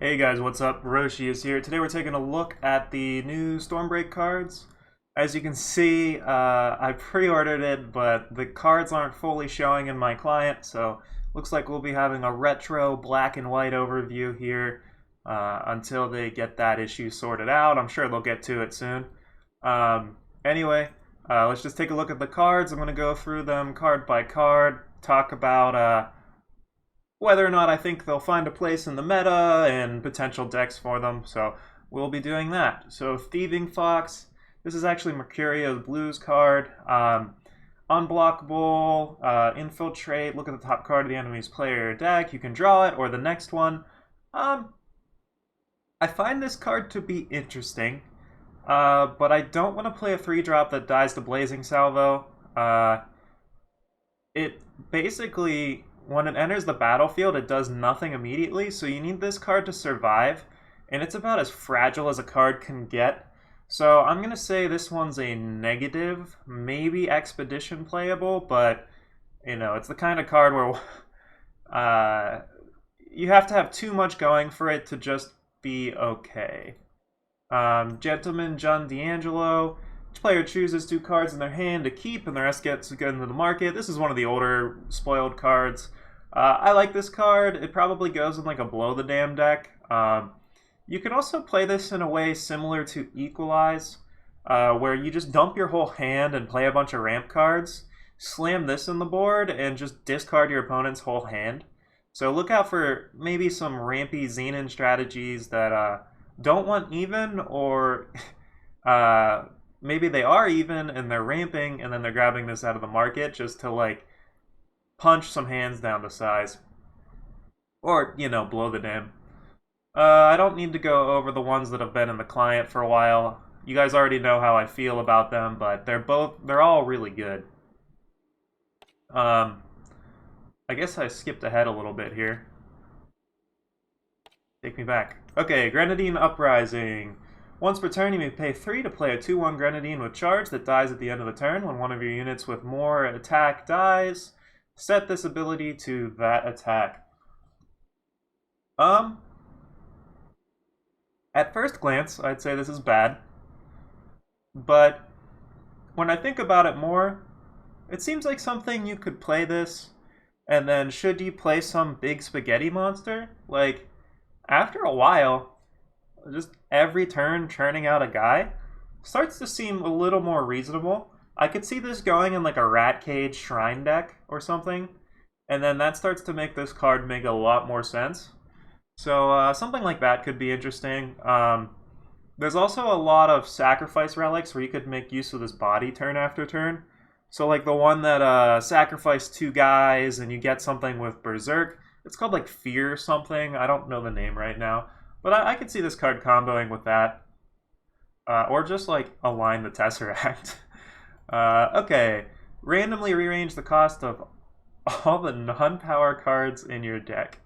Hey guys, what's up? Roshi is here. Today we're taking a look at the new Stormbreak cards. As you can see, I pre-ordered it, but the cards aren't fully showing in my client, so looks like we'll be having a retro black and white overview here until they get that issue sorted out. I'm sure they'll get to it soon. Anyway, let's just take a look at the cards. I'm going to go through them card by card, talk about whether or not I think they'll find a place in the meta and potential decks for them. So we'll be doing that. So Thieving Fox, this is actually Mercurio's Blues card. Unblockable, Infiltrate, look at the top card of the enemy's player deck. You can draw it, or the next one. I find this card to be interesting, but I don't want to play a 3-drop that dies to Blazing Salvo. It basically, when it enters the battlefield, it does nothing immediately, so you need this card to survive, and it's about as fragile as a card can get. So I'm going to say this one's a negative, maybe Expedition playable, but, you know, it's the kind of card where you have to have too much going for it to just be okay. Gentleman John Deangelo. Each player chooses 2 cards in their hand to keep, and the rest gets to go into the market. This is one of the older spoiled cards. I like this card. It probably goes in like a Blow the Dam deck. You can also play this in a way similar to Equalize, where you just dump your whole hand and play a bunch of ramp cards, slam this in the board, and just discard your opponent's whole hand. So look out for maybe some rampy Xenon strategies that don't want even, or maybe they are even and they're ramping and then they're grabbing this out of the market just to like punch some hands down to size. Or, you know, blow the dam. I don't need to go over the ones that have been in the client for a while. You guys already know how I feel about them, but they're all really good. I guess I skipped ahead a little bit here. Take me back. Okay, Geraldine Uprising. Once per turn, you may pay 3 to play a 2/1 Grenadine with charge that dies at the end of the turn. When one of your units with more attack dies, set this ability to that attack. At first glance, I'd say this is bad. But when I think about it more, it seems like something you could play this, and then should you play some big spaghetti monster, like, after a while, just every turn churning out a guy starts to seem a little more reasonable. I could see this going in like a Rat Cage Shrine deck or something, and then that starts to make this card make a lot more sense. So something like that could be interesting. There's also a lot of sacrifice relics where you could make use of this body turn after turn. So like the one that sacrificed 2 guys and you get something with Berserk. It's called like Fear something. I don't know the name right now. But I could see this card comboing with that. Or just like align the Tesseract. Okay. Randomly rearrange the cost of all the non-power cards in your deck.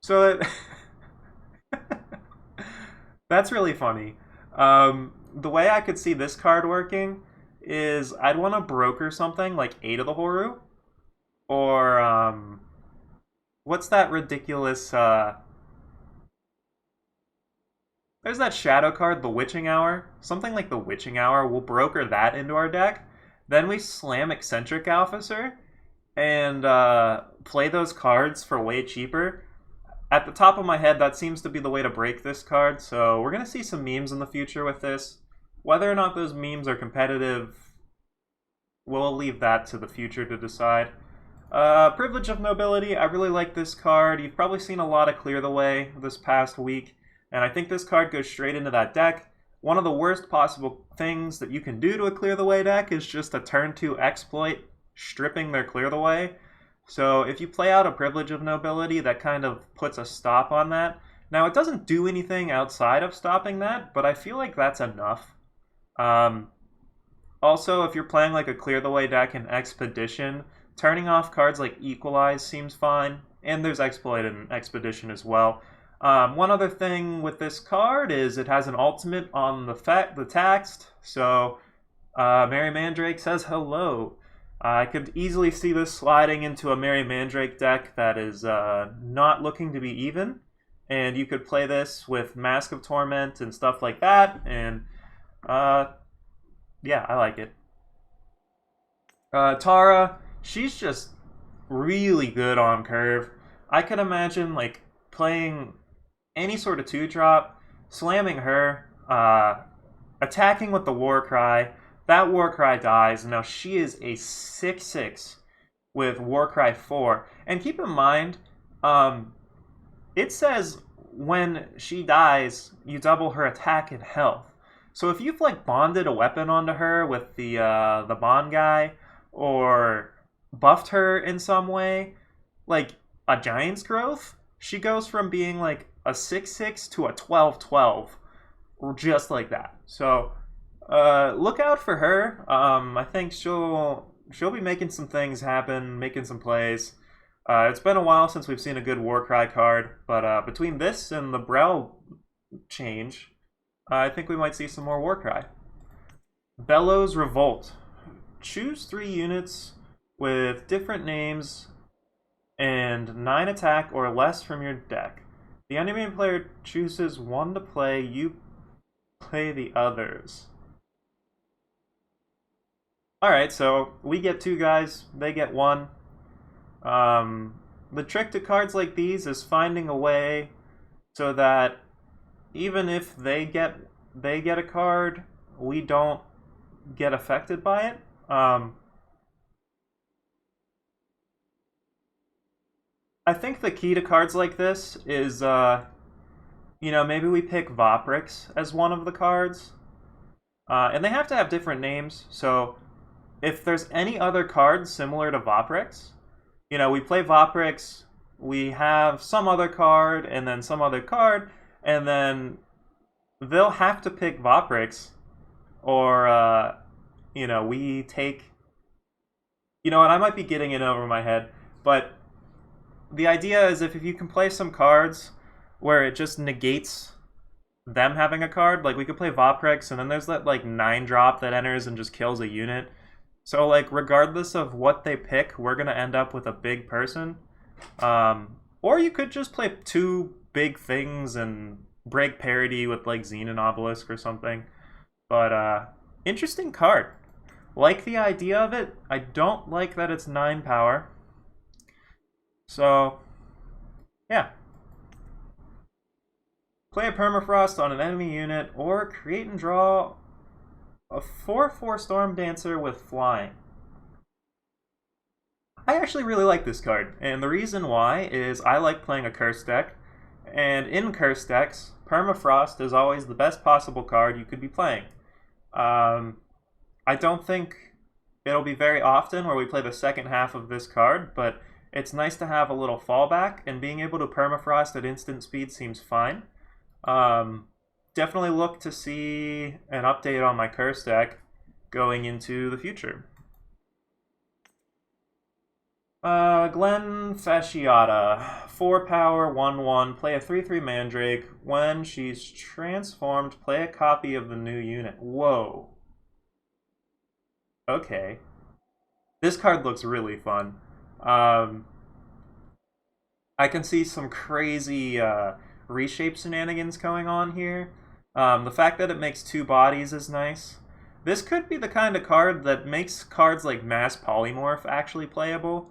So that's really funny. The way I could see this card working is I'd want to broker something like 8 of the Horu, or what's that ridiculous? There's that shadow card, the Witching Hour. Something like the Witching Hour. We'll broker that into our deck. Then we slam Eccentric Officer and play those cards for way cheaper. At the top of my head, that seems to be the way to break this card, so we're going to see some memes in the future with this. Whether or not those memes are competitive, we'll leave that to the future to decide. Privilege of Nobility, I really like this card. You've probably seen a lot of Clear the Way this past week, and I think this card goes straight into that deck. One of the worst possible things that you can do to a Clear the Way deck is just a turn 2 exploit, stripping their Clear the Way. So if you play out a Privilege of Nobility, that kind of puts a stop on that. Now, it doesn't do anything outside of stopping that, but I feel like that's enough. Also, if you're playing like a Clear the Way deck in Expedition, turning off cards like Equalize seems fine, and there's Exploit in Expedition as well. One other thing with this card is it has an ultimate on the text, so Mary Mandrake says hello. I could easily see this sliding into a Mary Mandrake deck that is not looking to be even. And you could play this with Mask of Torment and stuff like that. And yeah, I like it. Tara, she's just really good on curve. I could imagine like playing any sort of 2-drop, slamming her, attacking with the Warcry. That Warcry dies. Now she is a 6/6 with Warcry 4. And keep in mind, it says when she dies, you double her attack and health. So if you've like bonded a weapon onto her with the bond guy, or buffed her in some way, like a Giant's Growth, she goes from being like a 6/6 to a 12/12, just like that. So look out for her. I think she'll be making some things happen, making some plays. It's been a while since we've seen a good Warcry card, but between this and the Brel change, I think we might see some more Warcry. Bellows Revolt. Choose 3 units with different names and 9 attack or less from your deck. The enemy player chooses 1 to play, you play the others. Alright, so we get 2 guys, they get 1. The trick to cards like these is finding a way so that even if they get a card, we don't get affected by it. I think the key to cards like this is, maybe we pick Voprix as one of the cards. And they have to have different names, so if there's any other cards similar to Voprix, we play Voprix, we have some other card, and then some other card, and then they'll have to pick Voprix, or, we take... and I might be getting it over my head, but the idea is if you can play some cards where it just negates them having a card, like we could play Voprix, and then there's that, 9-drop that enters and just kills a unit. So, regardless of what they pick, we're going to end up with a big person. Or you could just play 2 big things and break parity with, Xenon Obelisk or something. But, interesting card. Like the idea of it. I don't like that it's 9 power. So, yeah. Play a Permafrost on an enemy unit, or create and draw a 4/4 Storm Dancer with flying. I actually really like this card, and the reason why is I like playing a curse deck, and in curse decks, Permafrost is always the best possible card you could be playing. I don't think it'll be very often where we play the second half of this card, but it's nice to have a little fallback, and being able to Permafrost at instant speed seems fine. Definitely look to see an update on my curse deck going into the future. Glenn Fasciata, 4 power, 1/1, play a 3/3 Mandrake. When she's transformed, play a copy of the new unit. Whoa. Okay. This card looks really fun. I can see some crazy reshape shenanigans going on here. The fact that it makes 2 bodies is nice. This could be the kind of card that makes cards like Mass Polymorph actually playable.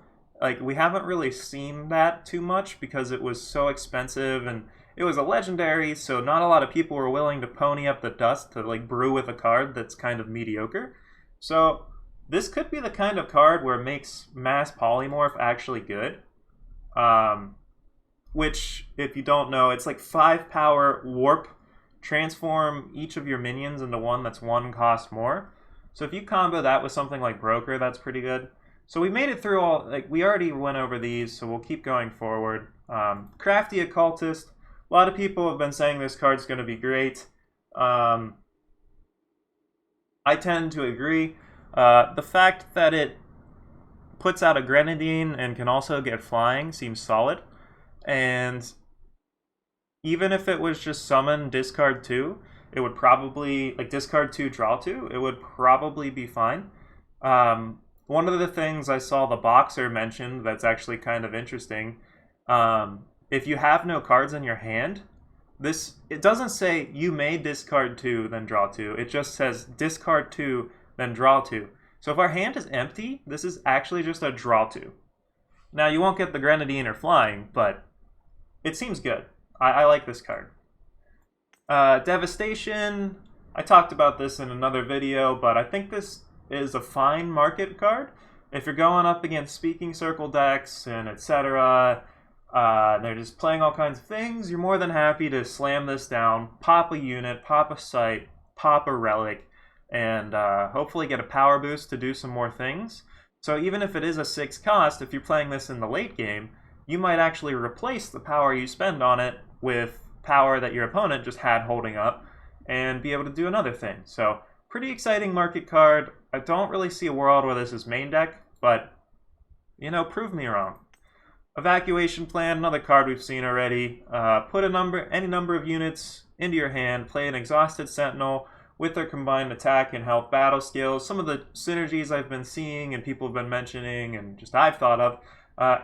We haven't really seen that too much because it was so expensive and it was a legendary, so not a lot of people were willing to pony up the dust to brew with a card that's kind of mediocre. So this could be the kind of card where it makes Mass Polymorph actually good. Which, if you don't know, it's 5 power warp, transform each of your minions into one that's 1 cost more. So if you combo that with something like Broker, that's pretty good. So we made it through all, we already went over these, so we'll keep going forward. Crafty Occultist, a lot of people have been saying this card's going to be great. I tend to agree. The fact that it puts out a Grenadine and can also get flying seems solid. And even if it was just summon, discard 2, it would probably, like discard 2, draw 2, it would probably be fine. One of the things I saw the boxer mentioned that's actually kind of interesting, if you have no cards in your hand, it doesn't say you may discard 2, then draw 2. It just says discard 2, then draw 2. So if our hand is empty, this is actually just a draw 2. Now, you won't get the Grenadine or Flying, but it seems good. I like this card. Devastation, I talked about this in another video, but I think this is a fine market card. If you're going up against Speaking Circle decks and etc., they're just playing all kinds of things, you're more than happy to slam this down, pop a unit, pop a site, pop a relic, and hopefully get a power boost to do some more things. So even if it is a 6 cost, if you're playing this in the late game, you might actually replace the power you spend on it with power that your opponent just had holding up and be able to do another thing. So pretty exciting market card. I don't really see a world where this is main deck, but you know, prove me wrong. Evacuation Plan, another card we've seen already. Put any number of units into your hand, play an Exhausted Sentinel with their combined attack and health battle skills. Some of the synergies I've been seeing and people have been mentioning and just I've thought of,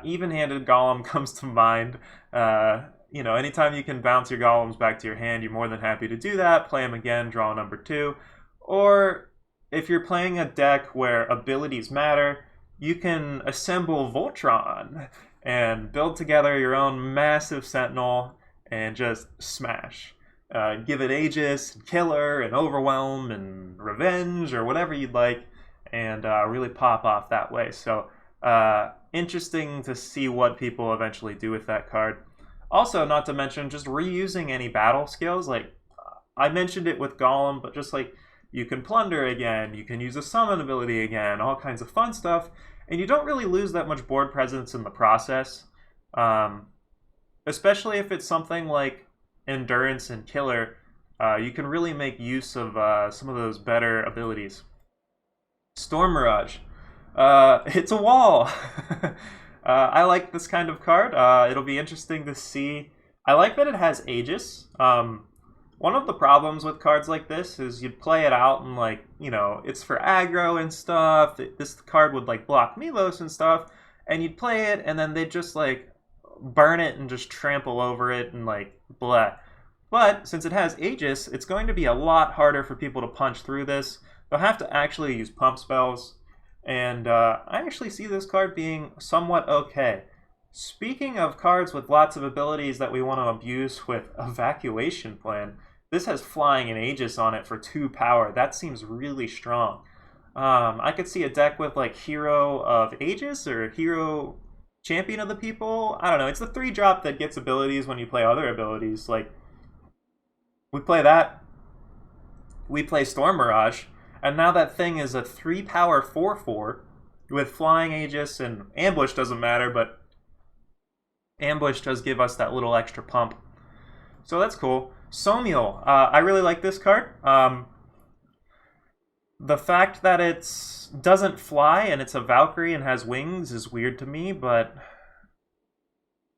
even-handed Golem comes to mind. You know, anytime you can bounce your Golems back to your hand, you're more than happy to do that. Play them again, draw number 2. Or if you're playing a deck where abilities matter, you can assemble Voltron and build together your own massive Sentinel and just smash. Give it Aegis, and Killer, and Overwhelm, and Revenge, or whatever you'd like, and really pop off that way. So, interesting to see what people eventually do with that card. Also, not to mention, just reusing any battle skills. Like, I mentioned it with Golem, but just like, you can Plunder again, you can use a Summon ability again, all kinds of fun stuff, and you don't really lose that much board presence in the process. Especially if it's something like Endurance and Killer, you can really make use of some of those better abilities. Storm Mirage. It's a wall! I like this kind of card. It'll be interesting to see. I like that it has Aegis. One of the problems with cards like this is you'd play it out and, like, you know, it's for aggro and stuff. This card would, like, block Milos and stuff. And you'd play it, and then they'd just, like, burn it and just trample over it and, like, blah. But since it has Aegis, it's going to be a lot harder for people to punch through this. They'll have to actually use pump spells. And I actually see this card being somewhat okay. Speaking of cards with lots of abilities that we want to abuse with Evacuation Plan, this has Flying and Aegis on it for 2 power. That seems really strong. I could see a deck with like Hero of Aegis or Hero Champion of the People. I don't know. It's the 3-drop that gets abilities when you play other abilities. Like, we play that. We play Storm Mirage. And now that thing is a 3-power 4/4 with Flying, Aegis, and Ambush doesn't matter, but Ambush does give us that little extra pump. So that's cool. Sawmill. I really like this card. The fact that it doesn't fly and it's a Valkyrie and has wings is weird to me, but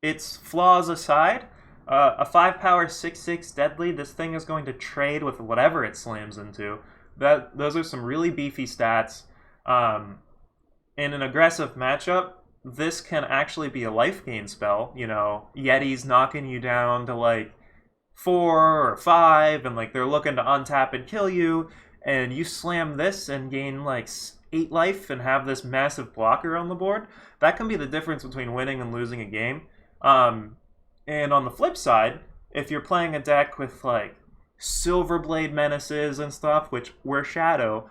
its flaws aside, a 5-power 6/6 deadly, this thing is going to trade with whatever it slams into. Those are some really beefy stats. In an aggressive matchup, this can actually be a life gain spell. You know, Yeti's knocking you down to like 4 or 5, and like they're looking to untap and kill you, and you slam this and gain like 8 life and have this massive blocker on the board. That can be the difference between winning and losing a game. And on the flip side, if you're playing a deck with like Silverblade Menaces and stuff, which were Shadow,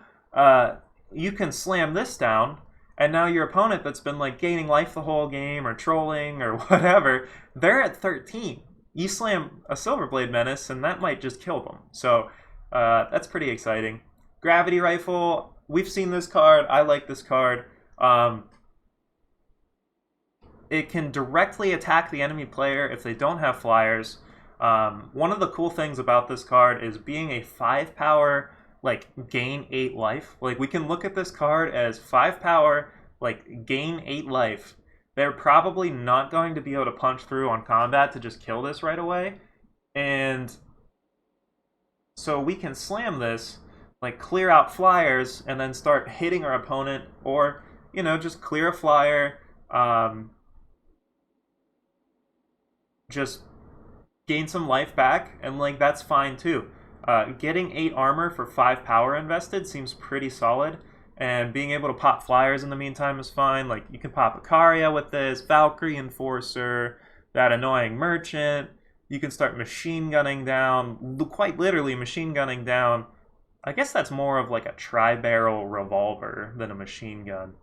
you can slam this down, and now your opponent that's been like gaining life the whole game or trolling or whatever, they're at 13. You slam a Silverblade Menace and that might just kill them. So that's pretty exciting. Gravity Rifle, we've seen this card. I like this card. It can directly attack the enemy player if they don't have flyers. One of the cool things about this card is being a 5-power, like, gain 8 life. Like, we can look at this card as 5-power, like, gain 8 life. They're probably not going to be able to punch through on combat to just kill this right away. And So we can slam this, like clear out flyers, and then start hitting our opponent, or, you know, just clear a flyer, just gain some life back, and like that's fine too. Getting 8 armor for 5 power invested seems pretty solid, and being able to pop flyers in the meantime is fine. Like you can pop Icaria with this, Valkyrie Enforcer, that annoying merchant. You can start machine gunning down, quite literally machine gunning down. I guess that's more of like a tri-barrel revolver than a machine gun.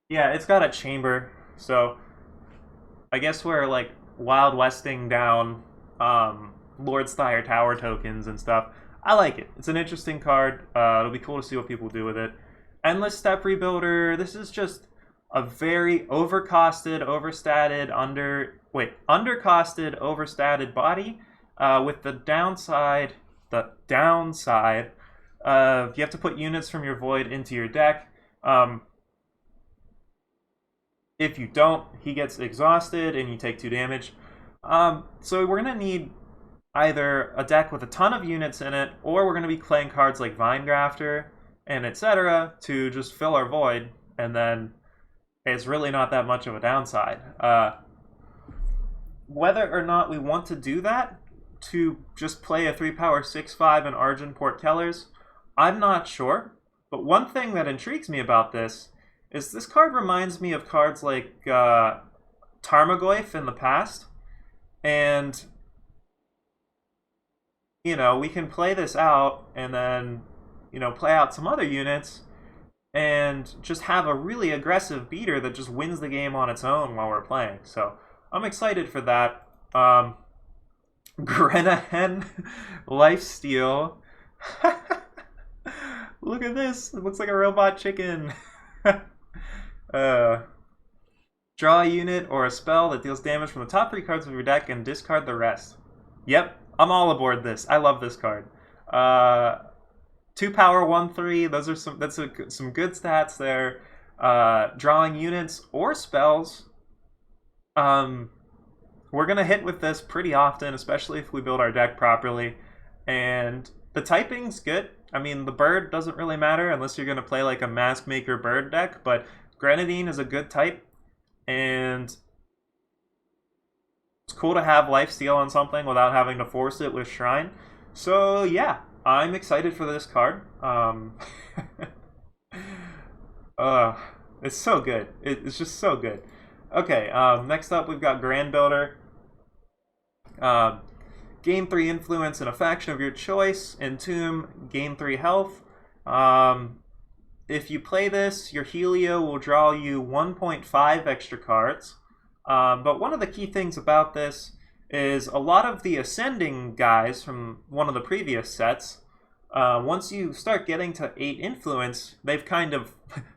Yeah, it's got a chamber, so I guess we're like Wild Westing down Lord's Thyre Tower tokens and stuff. I like it. It's an interesting card. It'll be cool to see what people do with it. Endless Step Rebuilder. This is just a very overcosted, overstated, undercosted, overstated body. With the downside, you have to put units from your void into your deck. If you don't, he gets exhausted and you take 2 damage. So we're going to need either a deck with a ton of units in it, or we're going to be playing cards like Vinegrafter and etc. to just fill our void, and then it's really not that much of a downside. Whether or not we want to do that, to just play a 3-power 6/5 and Argent Port Kellers, I'm not sure. But one thing that intrigues me about this is this card reminds me of cards like Tarmogoyf in the past. And, you know, we can play this out and then, you know, play out some other units and just have a really aggressive beater that just wins the game on its own while we're playing. So I'm excited for that. Geraldine Lifesteal. Look at this. It looks like a robot chicken. Draw a unit or a spell that deals damage from the top 3 cards of your deck and discard the rest. Yep, I'm all aboard this. I love this card. 2 power, 1/3. Those are some good stats there. Drawing units or spells. We're gonna hit with this pretty often, especially if we build our deck properly. And the typing's good. I mean, the bird doesn't really matter unless you're gonna play like a Mask Maker bird deck, but Grenadine is a good type, and it's cool to have Lifesteal on something without having to force it with Shrine. So yeah, I'm excited for this card. It's so good. It's just so good. Okay, next up we've got Grand Builder. Gain 3 influence in a faction of your choice. Entomb, gain 3 health. If you play this, your Helio will draw you 1.5 extra cards. But one of the key things about this is a lot of the Ascending guys from one of the previous sets, once you start getting to 8 influence, they've kind of,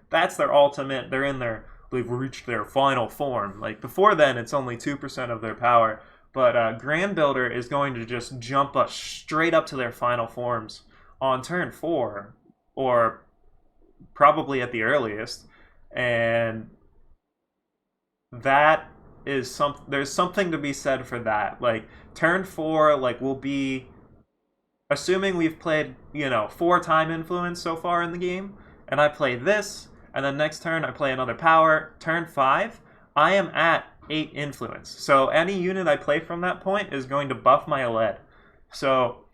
that's their ultimate, they've reached their final form. Like before then, it's only 2% of their power. But Grand Builder is going to just jump us straight up to their final forms on turn 4, or probably at the earliest. And that is there's something to be said for that. Like turn 4, like will be, assuming we've played, you know, 4 time influence so far in the game, and I play this, and then next turn I play another power. Turn 5, I am at 8 influence. So any unit I play from that point is going to buff my lead. So,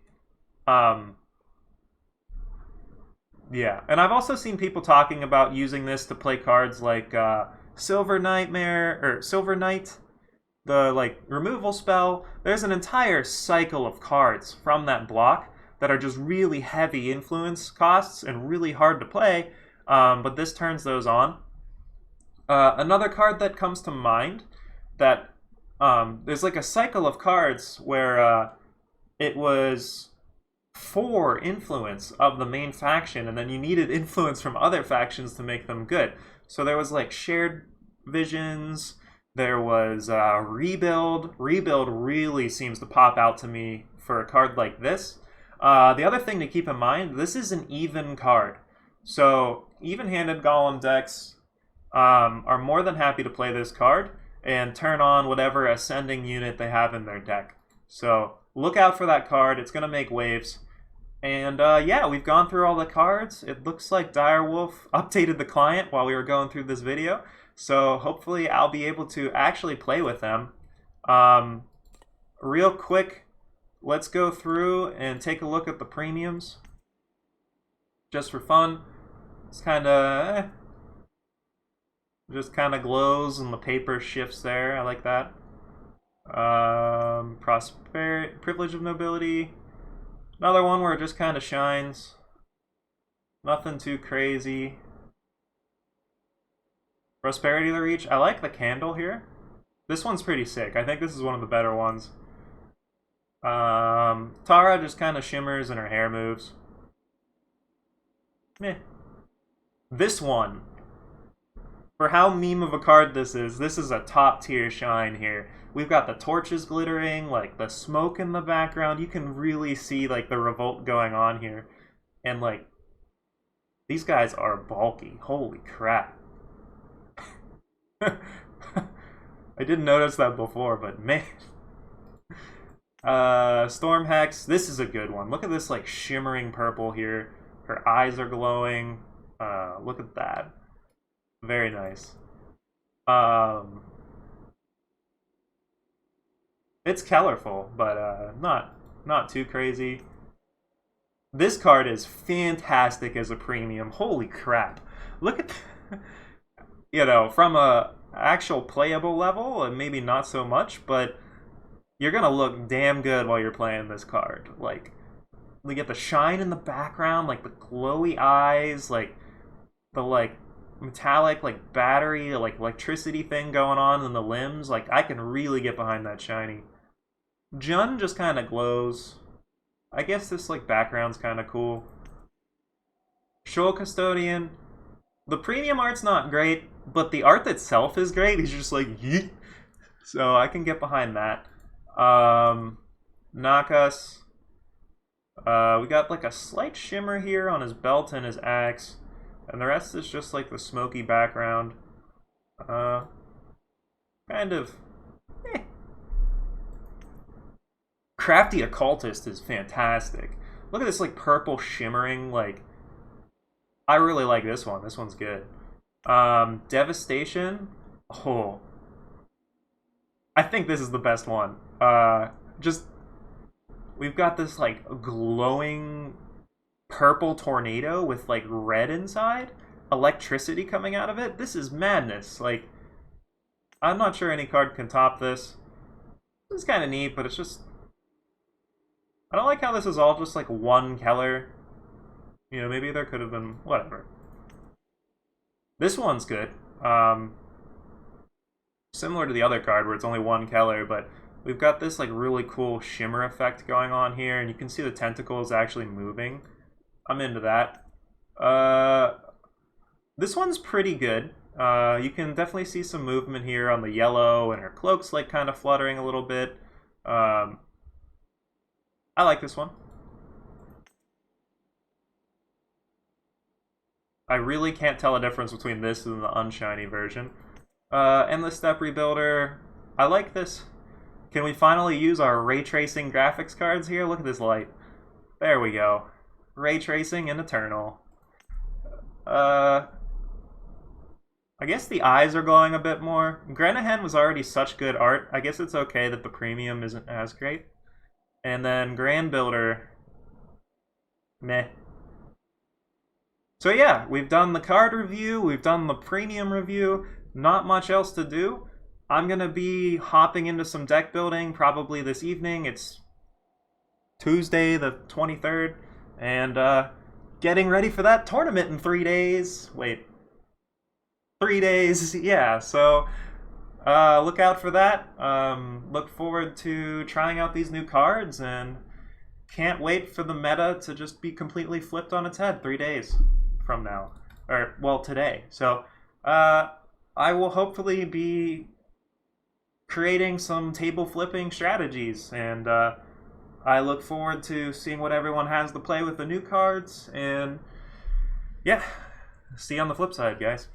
yeah. And I've also seen people talking about using this to play cards like Silver Nightmare, or Silver Knight, the like removal spell. There's an entire cycle of cards from that block that are just really heavy influence costs and really hard to play, but this turns those on. Another card that comes to mind that there's like a cycle of cards where it was 4 influence of the main faction, and then you needed influence from other factions to make them good. So there was like Shared Visions, there was Rebuild. Rebuild really seems to pop out to me for a card like this. The other thing to keep in mind, this is an even card. So even-handed Golem decks are more than happy to play this card and turn on whatever Ascending unit they have in their deck. So look out for that card. It's going to make waves. And yeah, we've gone through all the cards. It looks like Direwolf updated the client while we were going through this video. So hopefully I'll be able to actually play with them. Real quick, let's go through and take a look at the premiums. Just for fun. It's kind of... just kind of glows and the paper shifts there. I like that. Prosperity, Privilege of Nobility. Another one where it just kind of shines. Nothing too crazy. Prosperity of the Reach. I like the candle here. This one's pretty sick. I think this is one of the better ones. Tara just kind of shimmers and her hair moves. Meh. This one. For how meme of a card this is a top tier shine here. We've got the torches glittering, like the smoke in the background. You can really see like the revolt going on here. And like, these guys are bulky. Holy crap. I didn't notice that before, but man. Storm Hex, this is a good one. Look at this like shimmering purple here. Her eyes are glowing. Look at that. Very nice. It's colorful, but not too crazy. This card is fantastic as a premium. Holy crap. Look at you know, from a actual playable level, and maybe not so much, but you're gonna look damn good while you're playing this card. Like, we get the shine in the background, like the glowy eyes, like the like metallic like battery like electricity thing going on in the limbs. Like, I can really get behind that shiny. Jun just kind of glows. I guess this like background's kind of cool. Shoal Custodian. The premium art's not great, but the art itself is great. He's just like yeet. So I can get behind that. Nakas. We got like a slight shimmer here on his belt and his axe. And the rest is just like the smoky background. Kind of... Crafty Occultist is fantastic. Look at this like purple shimmering, like... I really like this one. This one's good. Devastation. Oh. I think this is the best one. Just... We've got this like glowing... purple tornado with like red inside, electricity coming out of it. This is madness. Like, I'm not sure any card can top this. This is kind of neat, but it's just, I don't like how this is all just like one color. You know, maybe there could have been whatever. This one's good. Similar to the other card where it's only one color, but we've got this like really cool shimmer effect going on here, and you can see the tentacles actually moving. I'm into that. This one's pretty good. You can definitely see some movement here on the yellow, and her cloak's like kind of fluttering a little bit. I like this one. I really can't tell a difference between this and the unshiny version. Endless Step Rebuilder. I like this. Can we finally use our ray tracing graphics cards here? Look at this light. There we go. Ray tracing and Eternal. I guess the eyes are glowing a bit more. Grenahen was already such good art. I guess it's okay that the premium isn't as great. And then Grand Builder. Meh. So yeah, we've done the card review, we've done the premium review. Not much else to do. I'm gonna be hopping into some deck building probably this evening. It's Tuesday the 23rd. And getting ready for that tournament in 3 days. Wait. 3 days, yeah. So look out for that. Look forward to trying out these new cards, and can't wait for the meta to just be completely flipped on its head 3 days from now. Or, well, today. So I will hopefully be creating some table flipping strategies, and I look forward to seeing what everyone has to play with the new cards, and yeah, see you on the flip side, guys.